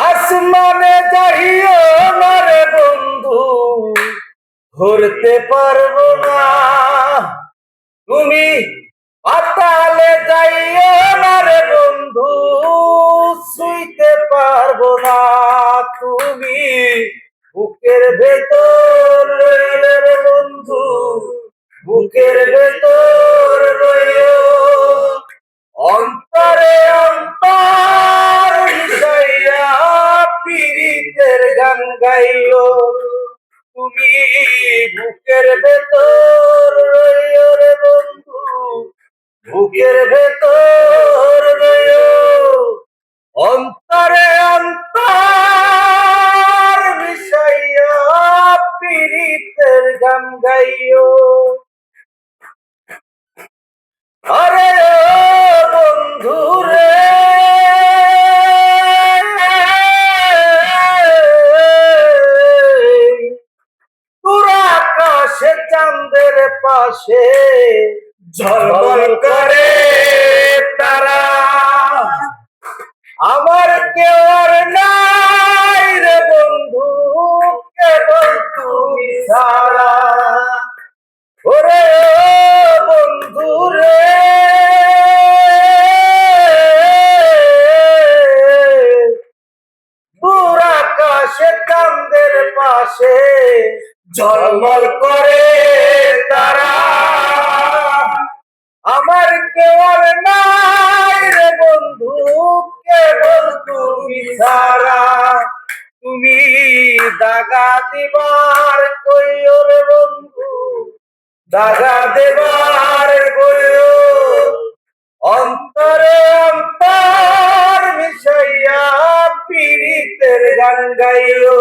আসমানে যাইও না রে বন্ধু, ধরতে পারবো না। তুমি পাতালে যাইও না রে বন্ধু, ছুঁইতে পারবো না। তুমি বুকের ভেতর রইলে রে বন্ধু, বুকের ভেতর রইও। অন্তরে অন্তর মিশাইয়া পীড়িতের গান গাইও। তুমি বুকের ভেতর রইও রে বন্ধু, বুকের ভেতর রইও। অন্তরে অন্তর মিশাইয়া পীড়িতের গান গাইও। আরে বন্ধু রে, পুরা আকাশে চাঁদের পাশে ঝলমল করে তারা। আমার কেউ আর নাই রে বন্ধু, কেবল তুমি ছাড়া। ওরে বন্ধু রে, পুরা আকাশে চাঁদের পাশে ঝলমল করে তারা। আমার কেউ আর নাই রে বন্ধু, কেবল তুমি ছাড়া। তুমি দাগা দিবার কইও রে বন্ধু, দাগা দেবার কইও। অন্তরে অন্তর মিশাইয়া পীড়িতের গান গাইও।